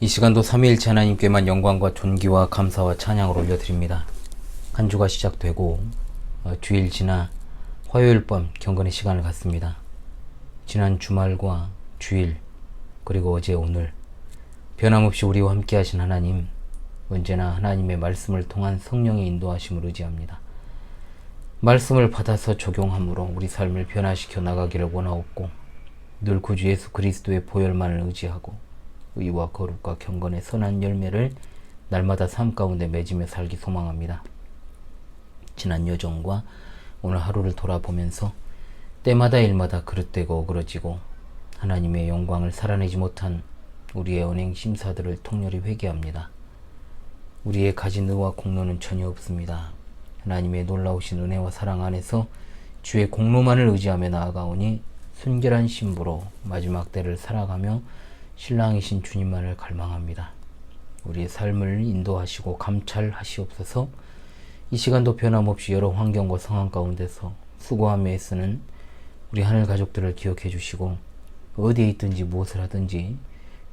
이 시간도 삼위일체 하나님께만 영광과 존귀와 감사와 찬양을 올려드립니다. 한 주가 시작되고 주일 지나 화요일 밤 경건의 시간을 갖습니다. 지난 주말과 주일 그리고 어제 오늘 변함없이 우리와 함께 하신 하나님, 언제나 하나님의 말씀을 통한 성령의 인도하심을 의지합니다. 말씀을 받아서 적용함으로 우리 삶을 변화시켜 나가기를 원하옵고, 늘 구주 예수 그리스도의 보혈만을 의지하고 의와 거룩과 경건의 선한 열매를 날마다 삶 가운데 맺으며 살기 소망합니다. 지난 여정과 오늘 하루를 돌아보면서 때마다 일마다 그릇되고 어그러지고 하나님의 영광을 살아내지 못한 우리의 언행 심사들을 통렬히 회개합니다. 우리의 가진 의와 공로는 전혀 없습니다. 하나님의 놀라우신 은혜와 사랑 안에서 주의 공로만을 의지하며 나아가오니 순결한 신부로 마지막 때를 살아가며 신랑이신 주님만을 갈망합니다. 우리의 삶을 인도하시고 감찰하시옵소서. 이 시간도 변함없이 여러 환경과 상황 가운데서 수고하며 애쓰는 우리 하늘 가족들을 기억해 주시고, 어디에 있든지 무엇을 하든지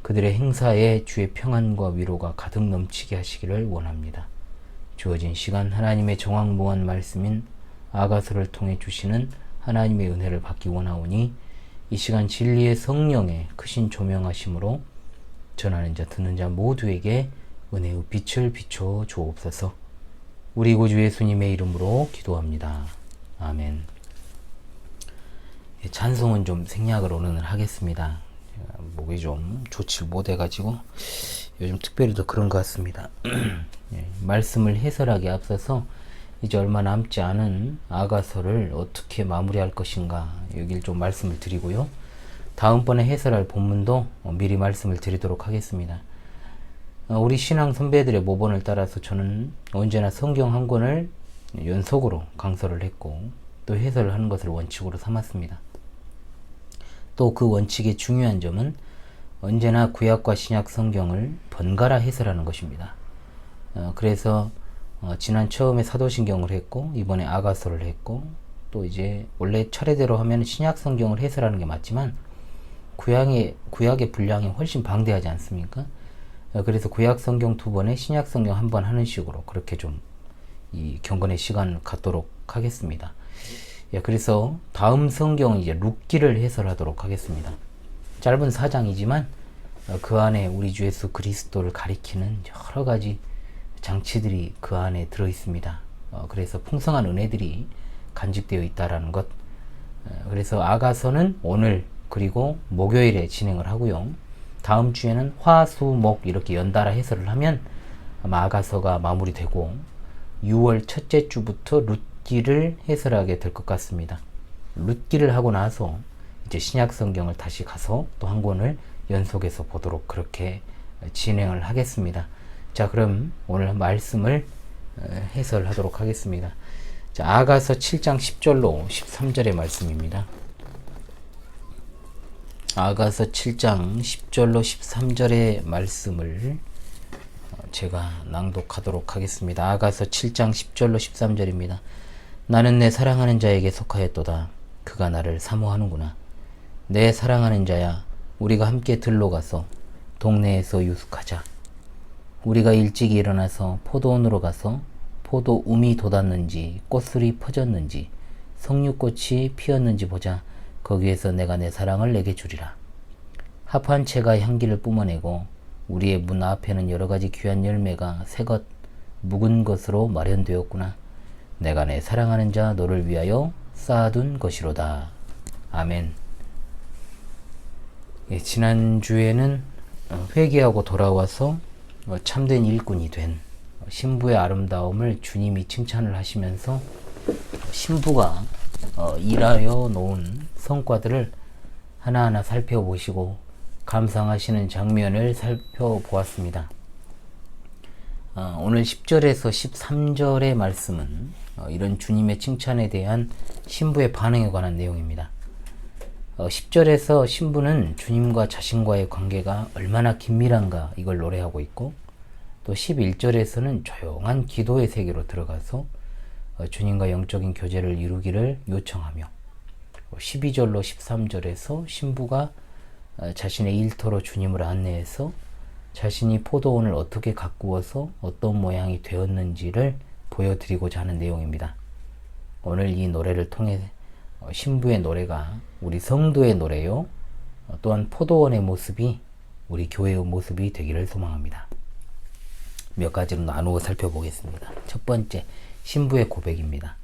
그들의 행사에 주의 평안과 위로가 가득 넘치게 하시기를 원합니다. 주어진 시간 하나님의 정확무한 말씀인 아가서를 통해 주시는 하나님의 은혜를 받기 원하오니, 이 시간 진리의 성령의 크신 조명하심으로 전하는 자 듣는 자 모두에게 은혜의 빛을 비춰 주옵소서. 우리 구주 예수님의 이름으로 기도합니다. 아멘. 찬송은 좀 생략을 오늘 하겠습니다. 목이 좀 좋지 못해가지고 요즘 특별히 더 그런 것 같습니다. 말씀을 해설하기 앞서서 이제 얼마 남지 않은 아가서를 어떻게 마무리할 것인가, 여길 좀 말씀을 드리고요. 다음번에 해설할 본문도 미리 말씀을 드리도록 하겠습니다. 우리 신앙 선배들의 모본을 따라서 저는 언제나 성경 한 권을 연속으로 강설을 했고 또 해설을 하는 것을 원칙으로 삼았습니다. 또 그 원칙의 중요한 점은 언제나 구약과 신약 성경을 번갈아 해설하는 것입니다. 그래서 지난 처음에 사도신경을 했고 이번에 아가서를 했고, 또 이제 원래 차례대로 하면 신약 성경을 해설하는 게 맞지만 구약의 분량이 훨씬 방대하지 않습니까? 그래서 구약 성경 2번에 신약 성경 1번 하는 식으로 그렇게 좀 이 경건의 시간을 갖도록 하겠습니다. 그래서 다음 성경은 이제 룻기를 해설하도록 하겠습니다. 짧은 4장이지만 그 안에 우리 주 예수 그리스도를 가리키는 여러 가지 장치들이 그 안에 들어 있습니다. 그래서 풍성한 은혜들이 간직되어 있다라는 것. 그래서 아가서는 오늘 그리고 목요일에 진행을 하고요. 다음 주에는 화, 수, 목 이렇게 연달아 해설을 하면 아마 아가서가 마무리되고 6월 첫째 주부터 룻기를 해설하게 될 것 같습니다. 룻기를 하고 나서 이제 신약 성경을 다시 가서 또 한 권을 연속해서 보도록 그렇게 진행을 하겠습니다. 자, 그럼 오늘 말씀을 해설하도록 하겠습니다. 자, 아가서 7장 10절로 13절의 말씀입니다. 아가서 7장 10절로 13절의 말씀을 제가 낭독하도록 하겠습니다. 아가서 7장 10절로 13절입니다. 나는 내 사랑하는 자에게 속하였도다. 그가 나를 사모하는구나. 내 사랑하는 자야, 우리가 함께 들로 가서 동네에서 유숙하자. 우리가 일찍이 일어나서 포도원으로 가서 포도 움이 돋았는지 꽃술이 퍼졌는지 석류꽃이 피었는지 보자. 거기에서 내가 내 사랑을 내게 주리라. 합한 채가 향기를 뿜어내고 우리의 문 앞에는 여러 가지 귀한 열매가 새것 묵은 것으로 마련되었구나. 내가 내 사랑하는 자 너를 위하여 쌓아둔 것이로다. 아멘. 지난주에는 회개하고 돌아와서 참된 일꾼이 된 신부의 아름다움을 주님이 칭찬을 하시면서 신부가 일하여 놓은 성과들을 하나하나 살펴보시고 감상하시는 장면을 살펴보았습니다. 오늘 10절에서 13절의 말씀은 이런 주님의 칭찬에 대한 신부의 반응에 관한 내용입니다. 10절에서 신부는 주님과 자신과의 관계가 얼마나 긴밀한가 이걸 노래하고 있고, 또 11절에서는 조용한 기도의 세계로 들어가서 주님과 영적인 교제를 이루기를 요청하며, 12절로 13절에서 신부가 자신의 일터로 주님을 안내해서 자신이 포도원을 어떻게 가꾸어서 어떤 모양이 되었는지를 보여드리고자 하는 내용입니다. 오늘 이 노래를 통해 신부의 노래가 우리 성도의 노래요. 또한 포도원의 모습이 우리 교회의 모습이 되기를 소망합니다. 몇 가지로 나누어 살펴보겠습니다. 첫 번째, 신부의 고백입니다.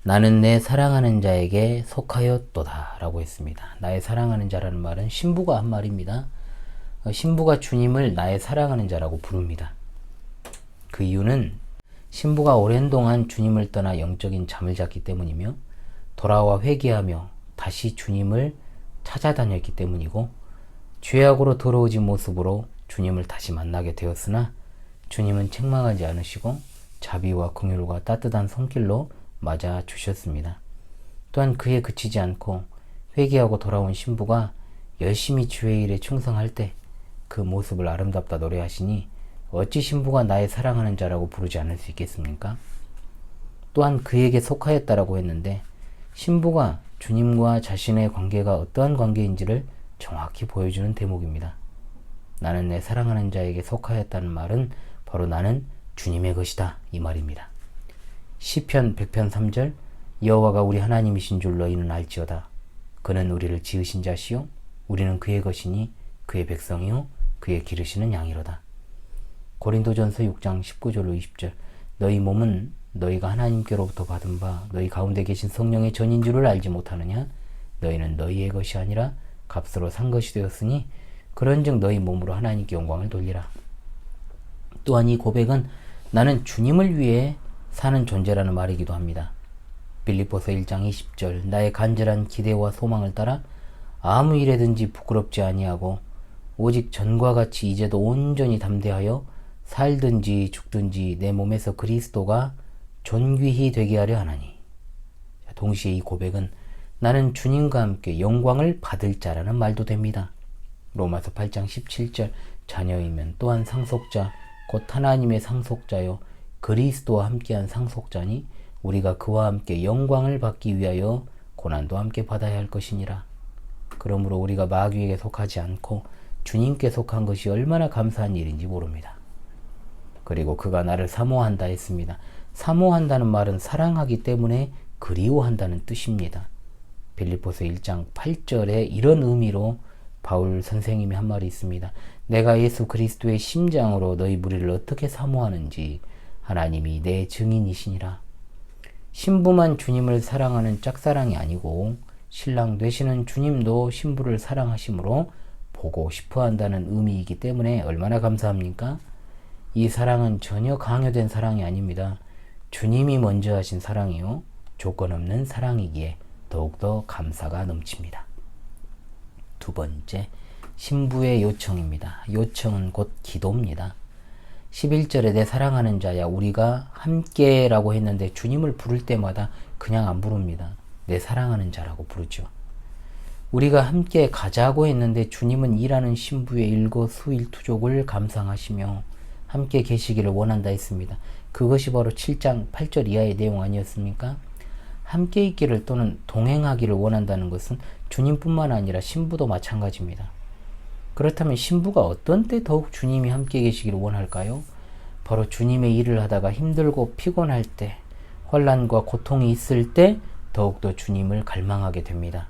나는 내 사랑하는 자에게 속하였도다 라고 했습니다. 나의 사랑하는 자라는 말은 신부가 한 말입니다. 신부가 주님을 나의 사랑하는 자라고 부릅니다. 그 이유는 신부가 오랜 동안 주님을 떠나 영적인 잠을 잤기 때문이며 돌아와 회개하며 다시 주님을 찾아다녔기 때문이고 죄악으로 더러워진 모습으로 주님을 다시 만나게 되었으나 주님은 책망하지 않으시고 자비와 긍휼과 따뜻한 손길로 맞아 주셨습니다. 또한 그에 그치지 않고 회개하고 돌아온 신부가 열심히 주의 일에 충성할 때 그 모습을 아름답다 노래하시니 어찌 신부가 나의 사랑하는 자라고 부르지 않을 수 있겠습니까? 또한 그에게 속하였다라고 했는데 신부가 주님과 자신의 관계가 어떠한 관계인지를 정확히 보여주는 대목입니다. 나는 내 사랑하는 자에게 속하였다는 말은 바로 나는 주님의 것이다 이 말입니다. 시편 100편 3절 여호와가 우리 하나님이신 줄 너희는 알지어다. 그는 우리를 지으신 자시요 우리는 그의 것이니 그의 백성이요 그의 기르시는 양이로다. 고린도전서 6장 19절로 20절 너희 몸은 너희가 하나님께로부터 받은 바 너희 가운데 계신 성령의 전인 줄을 알지 못하느냐? 너희는 너희의 것이 아니라 값으로 산 것이 되었으니 그런즉 너희 몸으로 하나님께 영광을 돌리라. 또한 이 고백은 나는 주님을 위해 사는 존재라는 말이기도 합니다. 빌립보서 1장 20절 나의 간절한 기대와 소망을 따라 아무 일에든지 부끄럽지 아니하고 오직 전과 같이 이제도 온전히 담대하여 살든지 죽든지 내 몸에서 그리스도가 존귀히 되게 하려 하나니. 동시에 이 고백은 나는 주님과 함께 영광을 받을 자라는 말도 됩니다. 로마서 8장 17절 자녀이면 또한 상속자 곧 하나님의 상속자요 그리스도와 함께한 상속자니 우리가 그와 함께 영광을 받기 위하여 고난도 함께 받아야 할 것이니라. 그러므로 우리가 마귀에게 속하지 않고 주님께 속한 것이 얼마나 감사한 일인지 모릅니다. 그리고 그가 나를 사모한다 했습니다. 사모한다는 말은 사랑하기 때문에 그리워한다는 뜻입니다. 빌립보서 1장 8절에 이런 의미로 바울 선생님이 한 말이 있습니다. 내가 예수 그리스도의 심장으로 너희 무리를 어떻게 사모하는지 하나님이 내 증인이시니라. 신부만 주님을 사랑하는 짝사랑이 아니고 신랑 되시는 주님도 신부를 사랑하심으로 보고 싶어 한다는 의미이기 때문에 얼마나 감사합니까? 이 사랑은 전혀 강요된 사랑이 아닙니다. 주님이 먼저 하신 사랑이요 조건 없는 사랑이기에 더욱더 감사가 넘칩니다. 두 번째, 신부의 요청입니다. 요청은 곧 기도입니다. 11절에 내 사랑하는 자야 우리가 함께라고 했는데 주님을 부를 때마다 그냥 안 부릅니다. 내 사랑하는 자라고 부르죠. 우리가 함께 가자고 했는데 주님은 일하는 신부의 일거수일투족을 감상하시며 함께 계시기를 원한다 했습니다. 그것이 바로 7장 8절 이하의 내용 아니었습니까? 함께 있기를 또는 동행하기를 원한다는 것은 주님뿐만 아니라 신부도 마찬가지입니다. 그렇다면 신부가 어떤 때 더욱 주님이 함께 계시기를 원할까요? 바로 주님의 일을 하다가 힘들고 피곤할 때, 환난과 고통이 있을 때 더욱더 주님을 갈망하게 됩니다.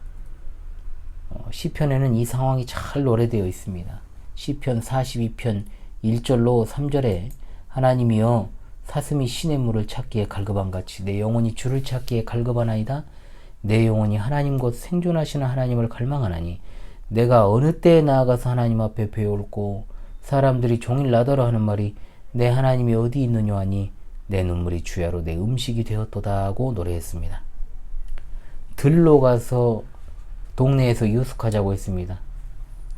시편에는 이 상황이 잘 노래되어 있습니다. 시편 42편 1절로 3절에 하나님이여 사슴이 시냇물을 찾기에 갈급한같이 내 영혼이 주를 찾기에 갈급하나이다. 내 영혼이 하나님 곧 생존하시는 하나님을 갈망하나니 내가 어느 때에 나아가서 하나님 앞에 배울고 사람들이 종일 나더러 하는 말이 내 하나님이 어디 있느냐 하니 내 눈물이 주야로 내 음식이 되었도다 하고 노래했습니다. 들로 가서 동네에서 유숙하자고 했습니다.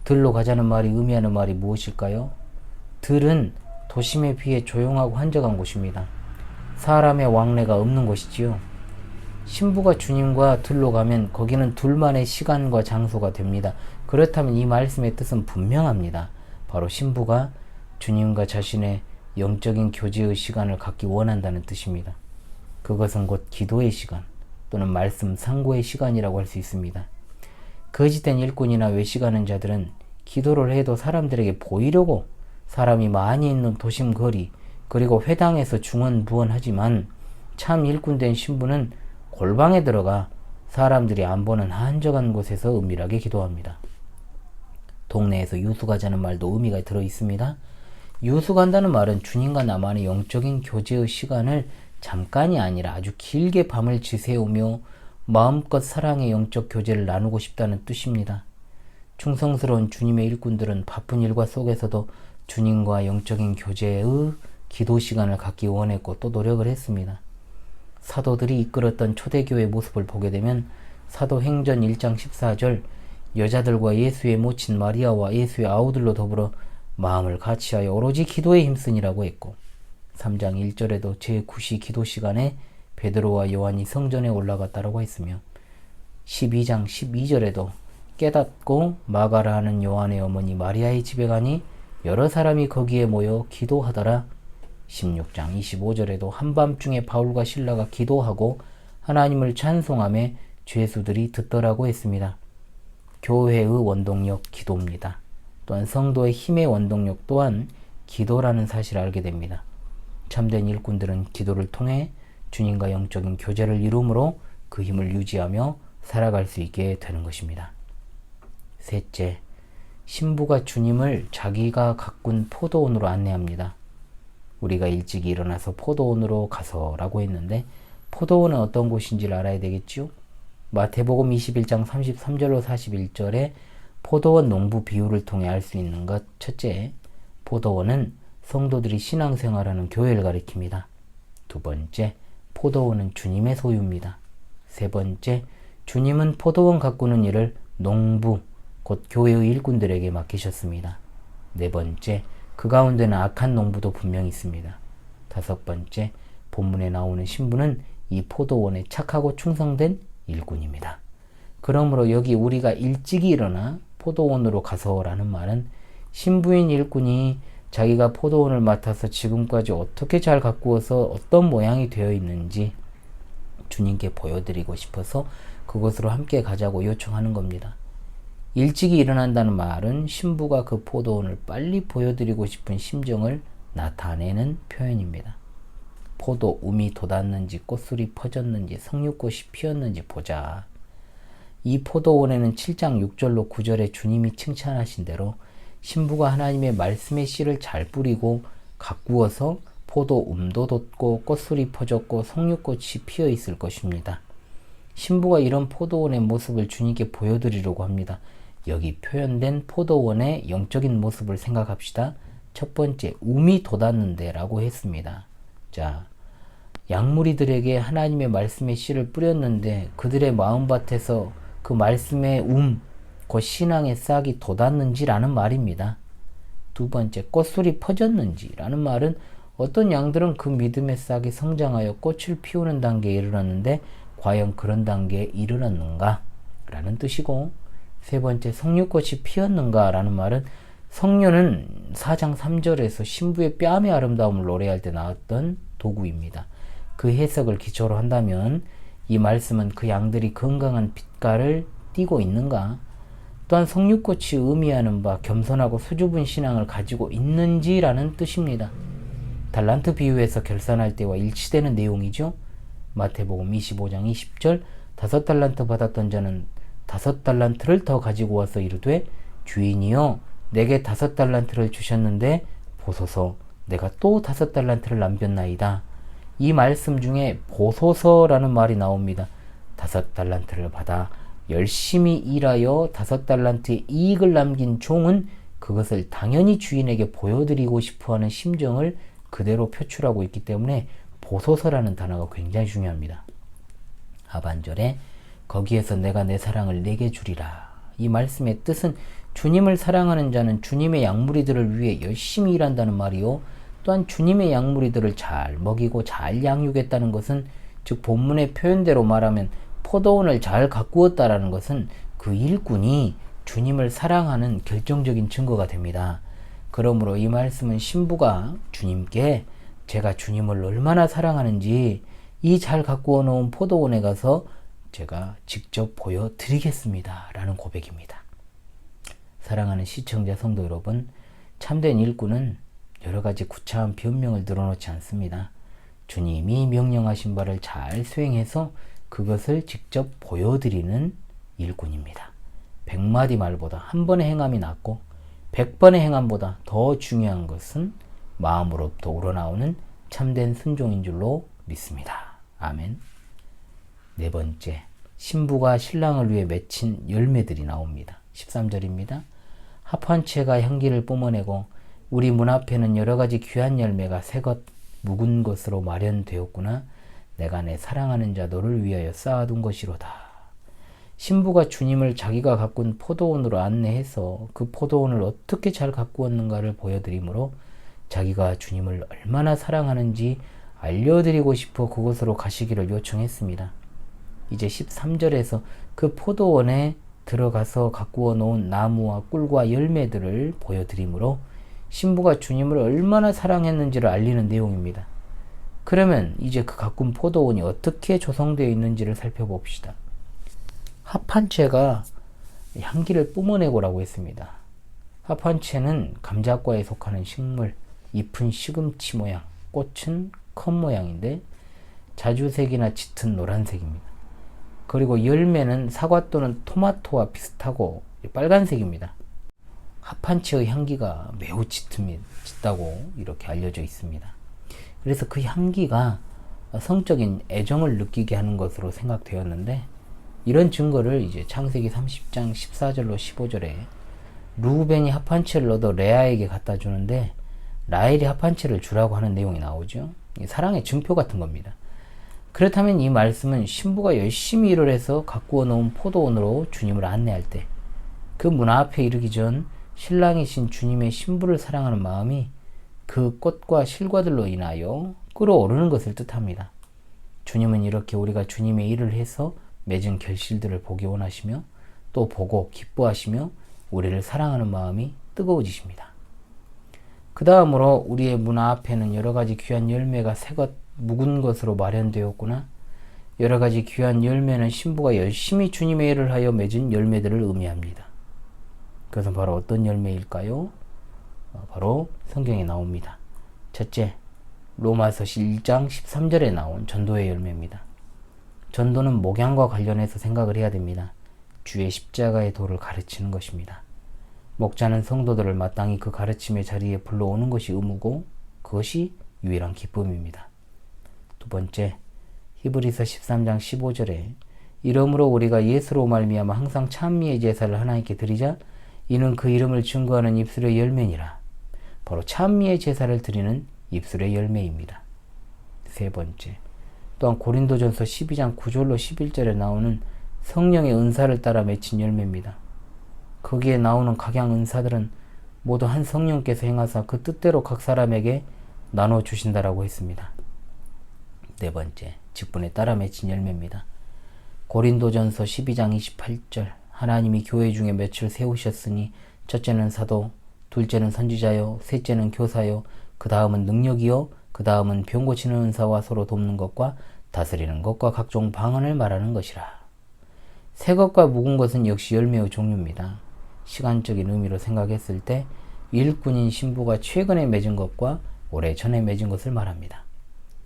들로 가자는 말이 의미하는 말이 무엇일까요? 들은 도심에 비해 조용하고 한적한 곳입니다. 사람의 왕래가 없는 곳이지요. 신부가 주님과 들로 가면 거기는 둘만의 시간과 장소가 됩니다. 그렇다면 이 말씀의 뜻은 분명합니다. 바로 신부가 주님과 자신의 영적인 교제의 시간을 갖기 원한다는 뜻입니다. 그것은 곧 기도의 시간 또는 말씀 상고의 시간이라고 할 수 있습니다. 거짓된 일꾼이나 외식하는 자들은 기도를 해도 사람들에게 보이려고 사람이 많이 있는 도심 거리, 그리고 회당에서 중언부언하지만 참 일꾼된 신부는 골방에 들어가 사람들이 안 보는 한적한 곳에서 은밀하게 기도합니다. 동네에서 유수가자는 말도 의미가 들어 있습니다. 유수간다는 말은 주님과 나만의 영적인 교제의 시간을 잠깐이 아니라 아주 길게 밤을 지새우며 마음껏 사랑의 영적 교제를 나누고 싶다는 뜻입니다. 충성스러운 주님의 일꾼들은 바쁜 일과 속에서도 주님과 영적인 교제의 기도 시간을 갖기 원했고 또 노력을 했습니다. 사도들이 이끌었던 초대교회 모습을 보게 되면 사도행전 1장 14절 여자들과 예수의 모친 마리아와 예수의 아우들로 더불어 마음을 같이하여 오로지 기도에 힘쓰니라고 했고 3장 1절에도 제9시 기도 시간에 베드로와 요한이 성전에 올라갔다라고 했으며 12장 12절에도 깨닫고 마가라 하는 요한의 어머니 마리아의 집에 가니 여러 사람이 거기에 모여 기도하더라. 16장 25절에도 한밤중에 바울과 실라가 기도하고 하나님을 찬송하며 죄수들이 듣더라고 했습니다. 교회의 원동력 기도입니다. 또한 성도의 힘의 원동력 또한 기도라는 사실을 알게 됩니다. 참된 일꾼들은 기도를 통해 주님과 영적인 교제를 이루므로 그 힘을 유지하며 살아갈 수 있게 되는 것입니다. 셋째, 신부가 주님을 자기가 가꾼 포도원으로 안내합니다. 우리가 일찍 일어나서 포도원으로 가서라고 했는데 포도원은 어떤 곳인지를 알아야 되겠죠? 마태복음 21장 33절로 41절에 포도원 농부 비유를 통해 알 수 있는 것. 첫째, 포도원은 성도들이 신앙생활하는 교회를 가리킵니다. 두 번째, 포도원은 주님의 소유입니다. 세 번째, 주님은 포도원 가꾸는 일을 농부, 곧 교회의 일꾼들에게 맡기셨습니다. 네 번째, 그 가운데는 악한 농부도 분명히 있습니다. 다섯 번째, 본문에 나오는 신부는 이 포도원에 착하고 충성된 일꾼입니다. 그러므로 여기 우리가 일찍이 일어나 포도원으로 가서라는 말은 신부인 일꾼이 자기가 포도원을 맡아서 지금까지 어떻게 잘 가꾸어서 어떤 모양이 되어 있는지 주님께 보여드리고 싶어서 그곳으로 함께 가자고 요청하는 겁니다. 일찍이 일어난다는 말은 신부가 그 포도원을 빨리 보여드리고 싶은 심정을 나타내는 표현입니다. 포도 움이 돋았는지 꽃술이 퍼졌는지 석류꽃이 피었는지 보자. 이 포도원에는 7장 6절로 9절에 주님이 칭찬하신 대로 신부가 하나님의 말씀의 씨를 잘 뿌리고 가꾸어서 포도 움도 돋고 꽃술이 퍼졌고 석류꽃이 피어 있을 것입니다. 신부가 이런 포도원의 모습을 주님께 보여드리려고 합니다. 여기 표현된 포도원의 영적인 모습을 생각합시다. 첫 번째, 움이 돋았는데 라고 했습니다. 자, 양무리들에게 하나님의 말씀의 씨를 뿌렸는데 그들의 마음밭에서 그 말씀의 곧 신앙의 싹이 돋았는지라는 말입니다. 두 번째, 꽃술이 퍼졌는지라는 말은 어떤 양들은 그 믿음의 싹이 성장하여 꽃을 피우는 단계에 이르렀는데 과연 그런 단계에 이르렀는가? 라는 뜻이고, 세 번째, 석류꽃이 피었는가? 라는 말은 석류는 4장 3절에서 신부의 뺨의 아름다움을 노래할 때 나왔던 도구입니다. 그 해석을 기초로 한다면 이 말씀은 그 양들이 건강한 빛깔을 띠고 있는가? 또한 석류꽃이 의미하는 바 겸손하고 수줍은 신앙을 가지고 있는지라는 뜻입니다. 달란트 비유에서 결산할 때와 일치되는 내용이죠. 마태복음 25장 20절 5달란트 받았던 자는 5달란트를 더 가지고 와서 이르되 주인이여 내게 5달란트를 주셨는데 보소서 내가 또 5달란트를 남겼나이다. 이 말씀 중에 보소서라는 말이 나옵니다. 5달란트를 받아 열심히 일하여 5달란트의 이익을 남긴 종은 그것을 당연히 주인에게 보여드리고 싶어하는 심정을 그대로 표출하고 있기 때문에 보소서라는 단어가 굉장히 중요합니다. 하반절에 거기에서 내가 내 사랑을 내게 주리라. 이 말씀의 뜻은 주님을 사랑하는 자는 주님의 양무리들을 위해 열심히 일한다는 말이요. 또한 주님의 양무리들을 잘 먹이고 잘 양육했다는 것은, 즉 본문의 표현대로 말하면 포도원을 잘 가꾸었다라는 것은 그 일꾼이 주님을 사랑하는 결정적인 증거가 됩니다. 그러므로 이 말씀은 신부가 주님께 제가 주님을 얼마나 사랑하는지 이 잘 가꾸어 놓은 포도원에 가서 제가 직접 보여드리겠습니다 라는 고백입니다. 사랑하는 시청자 성도 여러분, 참된 일꾼은 여러 가지 구차한 변명을 늘어놓지 않습니다. 주님이 명령하신 바를 잘 수행해서 그것을 직접 보여드리는 일꾼입니다. 100마디 말보다 한 번의 행함이 낫고 100번의 행함보다 더 중요한 것은 마음으로부터 우러나오는 참된 순종인 줄로 믿습니다. 아멘. 네 번째, 신부가 신랑을 위해 맺힌 열매들이 나옵니다. 13절입니다. 합환채가 향기를 뿜어내고 우리 문 앞에는 여러 가지 귀한 열매가 새것 묵은 것으로 마련되었구나. 내가 내 사랑하는 자 너를 위하여 쌓아둔 것이로다. 신부가 주님을 자기가 가꾼 포도원으로 안내해서 그 포도원을 어떻게 잘 가꾸었는가를 보여드리므로 자기가 주님을 얼마나 사랑하는지 알려드리고 싶어 그곳으로 가시기를 요청했습니다. 이제 13절에서 그 포도원에 들어가서 가꾸어 놓은 나무와 꿀과 열매들을 보여드리므로 신부가 주님을 얼마나 사랑했는지를 알리는 내용입니다. 그러면 이제 그 가꾼 포도원이 어떻게 조성되어 있는지를 살펴봅시다. 합한채가 향기를 뿜어내고라고 했습니다. 합한채는 감자과에 속하는 식물, 잎은 시금치 모양, 꽃은 컵 모양인데 자주색이나 짙은 노란색입니다. 그리고 열매는 사과 또는 토마토와 비슷하고 빨간색입니다. 합한채의 향기가 매우 짙다고 이렇게 알려져 있습니다. 그래서 그 향기가 성적인 애정을 느끼게 하는 것으로 생각되었는데 이런 증거를 이제 창세기 30장 14절로 15절에 루벤이 합한채를 얻어 레아에게 갖다 주는데 라헬이 합한채를 주라고 하는 내용이 나오죠. 사랑의 증표 같은 겁니다. 그렇다면 이 말씀은 신부가 열심히 일을 해서 가꾸어 놓은 포도원으로 주님을 안내할 때 그 문 앞에 이르기 전 신랑이신 주님의 신부를 사랑하는 마음이 그 꽃과 실과들로 인하여 끓어오르는 것을 뜻합니다. 주님은 이렇게 우리가 주님의 일을 해서 맺은 결실들을 보기 원하시며 또 보고 기뻐하시며 우리를 사랑하는 마음이 뜨거워지십니다. 그 다음으로 우리의 문 앞에는 여러 가지 귀한 열매가 새것 묵은 것으로 마련되었구나. 여러 가지 귀한 열매는 신부가 열심히 주님의 일을 하여 맺은 열매들을 의미합니다. 그것은 바로 어떤 열매일까요? 바로 성경에 나옵니다. 첫째, 로마서 1장 13절에 나온 전도의 열매입니다. 전도는 목양과 관련해서 생각을 해야 됩니다. 주의 십자가의 도를 가르치는 것입니다. 목자는 성도들을 마땅히 그 가르침의 자리에 불러오는 것이 의무고 그것이 유일한 기쁨입니다. 두 번째, 히브리서 13장 15절에 이러므로 우리가 예수로 말미암아 항상 찬미의 제사를 하나님께 드리자 이는 그 이름을 증거하는 입술의 열매니라. 바로 찬미의 제사를 드리는 입술의 열매입니다. 세 번째, 또한 고린도전서 12장 9절로 11절에 나오는 성령의 은사를 따라 맺힌 열매입니다. 거기에 나오는 각양 은사들은 모두 한 성령께서 행하사 그 뜻대로 각 사람에게 나눠주신다라고 했습니다. 네 번째, 직분에 따라 맺힌 열매입니다. 고린도전서 12장 28절 하나님이 교회 중에 몇을 세우셨으니 첫째는 사도, 둘째는 선지자요, 셋째는 교사요, 그 다음은 능력이요, 그 다음은 병 고치는 은사와 서로 돕는 것과 다스리는 것과 각종 방언을 말하는 것이라. 새 것과 묵은 것은 역시 열매의 종류입니다. 시간적인 의미로 생각했을 때 일꾼인 신부가 최근에 맺은 것과 오래전에 맺은 것을 말합니다.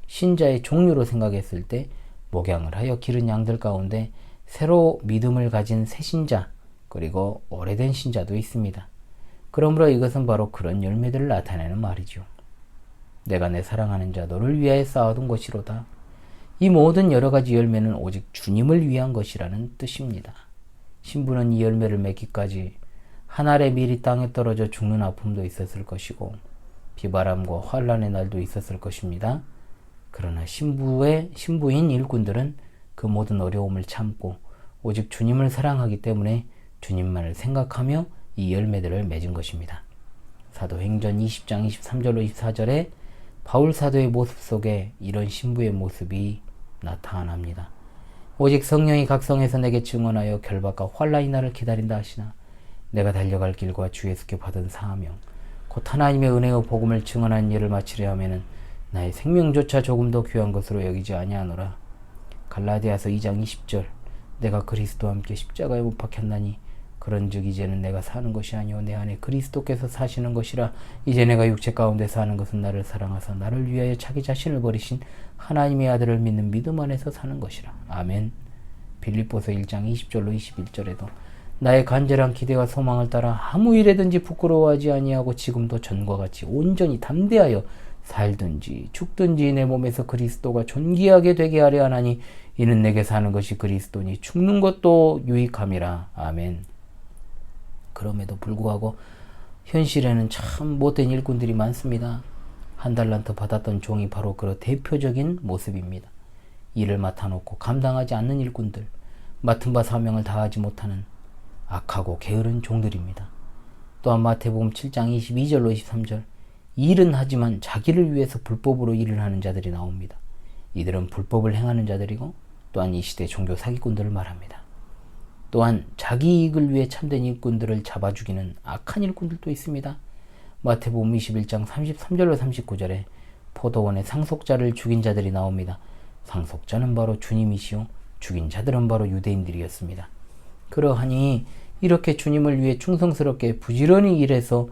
신자의 종류로 생각했을 때 목양을 하여 기른 양들 가운데 새로 믿음을 가진 새 신자 그리고 오래된 신자도 있습니다. 그러므로 이것은 바로 그런 열매들을 나타내는 말이죠. 내가 내 사랑하는 자 너를 위하여 쌓아둔 것이로다. 이 모든 여러 가지 열매는 오직 주님을 위한 것이라는 뜻입니다. 신부는 이 열매를 맺기까지 한 알의 밀이 땅에 떨어져 죽는 아픔도 있었을 것이고 비바람과 환란의 날도 있었을 것입니다. 그러나 신부인 일꾼들은 그 모든 어려움을 참고 오직 주님을 사랑하기 때문에 주님만을 생각하며 이 열매들을 맺은 것입니다. 사도행전 20장 23절로 24절에 바울 사도의 모습 속에 이런 신부의 모습이 나타납니다. 오직 성령이 각성해서 내게 증언하여 결박과 환난의 날을 기다린다 하시나 내가 달려갈 길과 주 예수께 받은 사명 곧 하나님의 은혜의 복음을 증언한 일을 마치려 하면은 나의 생명조차 조금도 귀한 것으로 여기지 아니하노라. 갈라디아서 2장 20절 내가 그리스도와 함께 십자가에 못 박혔나니 그런즉 이제는 내가 사는 것이 아니오 내 안에 그리스도께서 사시는 것이라. 이제 내가 육체 가운데 사는 것은 나를 사랑하사 나를 위하여 자기 자신을 버리신 하나님의 아들을 믿는 믿음 안에서 사는 것이라. 아멘. 빌립보서 1장 20절로 21절에도 나의 간절한 기대와 소망을 따라 아무 일에든지 부끄러워하지 아니하고 지금도 전과 같이 온전히 담대하여 살든지 죽든지 내 몸에서 그리스도가 존귀하게 되게 하려 하나니 이는 내게 사는 것이 그리스도니 죽는 것도 유익함이라. 아멘. 그럼에도 불구하고 현실에는 참 못된 일꾼들이 많습니다. 한 달란트 받았던 종이 바로 그 대표적인 모습입니다. 일을 맡아놓고 감당하지 않는 일꾼들, 맡은 바 사명을 다하지 못하는 악하고 게으른 종들입니다. 또한 마태복음 7장 22절로 23절 일은 하지만 자기를 위해서 불법으로 일을 하는 자들이 나옵니다. 이들은 불법을 행하는 자들이고 또한 이 시대 종교 사기꾼들을 말합니다. 또한 자기 이익을 위해 참된 일꾼들을 잡아 죽이는 악한 일꾼들도 있습니다. 마태복음 21장 33절로 39절에 포도원의 상속자를 죽인 자들이 나옵니다. 상속자는 바로 주님이시요 죽인 자들은 바로 유대인들이었습니다. 그러하니 이렇게 주님을 위해 충성스럽게 부지런히 일해서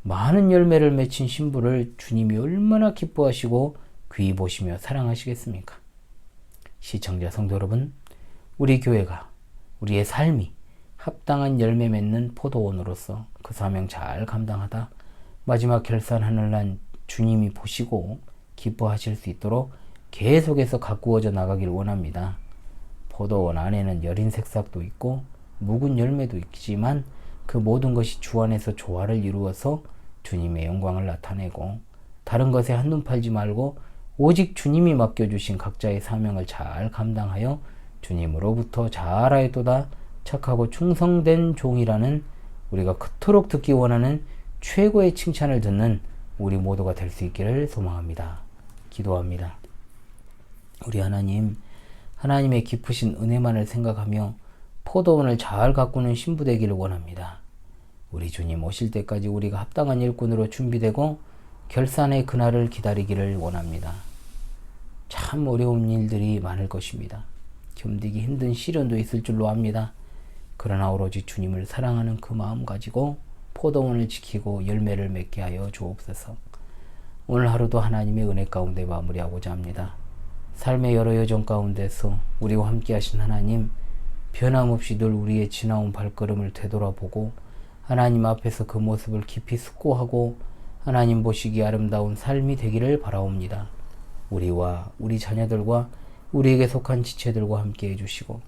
많은 열매를 맺힌 신부를 주님이 얼마나 기뻐하시고 귀히 보시며 사랑하시겠습니까? 시청자 성도 여러분, 우리 교회가 우리의 삶이 합당한 열매 맺는 포도원으로서 그 사명 잘 감당하다 마지막 결산하는 날 주님이 보시고 기뻐하실 수 있도록 계속해서 가꾸어져 나가길 원합니다. 포도원 안에는 여린 색싹도 있고 묵은 열매도 있지만 그 모든 것이 주 안에서 조화를 이루어서 주님의 영광을 나타내고 다른 것에 한눈 팔지 말고 오직 주님이 맡겨주신 각자의 사명을 잘 감당하여 주님으로부터 잘하였도다 착하고 충성된 종이라는 우리가 그토록 듣기 원하는 최고의 칭찬을 듣는 우리 모두가 될 수 있기를 소망합니다. 기도합니다. 우리 하나님, 하나님의 깊으신 은혜만을 생각하며 포도원을 잘 가꾸는 신부 되기를 원합니다. 우리 주님 오실 때까지 우리가 합당한 일꾼으로 준비되고 결산의 그날을 기다리기를 원합니다. 참 어려운 일들이 많을 것입니다. 견디기 힘든 시련도 있을 줄로 압니다. 그러나 오로지 주님을 사랑하는 그 마음 가지고 포도원을 지키고 열매를 맺게 하여 주옵소서. 오늘 하루도 하나님의 은혜 가운데 마무리하고자 합니다. 삶의 여러 여정 가운데서 우리와 함께 하신 하나님, 변함없이 늘 우리의 지나온 발걸음을 되돌아보고 하나님 앞에서 그 모습을 깊이 숙고하고 하나님 보시기에 아름다운 삶이 되기를 바라옵니다. 우리와 우리 자녀들과 우리에게 속한 지체들과 함께 해주시고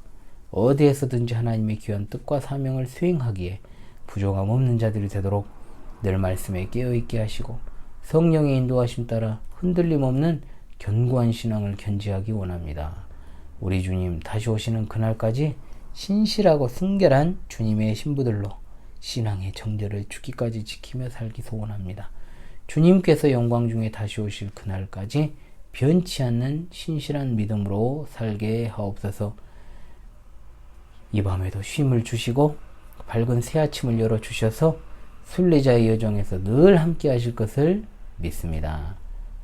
어디에서든지 하나님의 귀한 뜻과 사명을 수행하기에 부족함 없는 자들이 되도록 늘 말씀에 깨어있게 하시고 성령의 인도하심 따라 흔들림 없는 견고한 신앙을 견지하기 원합니다. 우리 주님 다시 오시는 그날까지 신실하고 순결한 주님의 신부들로 신앙의 정절을 죽기까지 지키며 살기 소원합니다. 주님께서 영광 중에 다시 오실 그날까지 변치 않는 신실한 믿음으로 살게 하옵소서. 이 밤에도 쉼을 주시고 밝은 새 아침을 열어주셔서 순례자의 여정에서 늘 함께 하실 것을 믿습니다.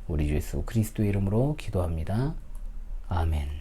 우리 주 예수 그리스도의 이름으로 기도합니다. 아멘.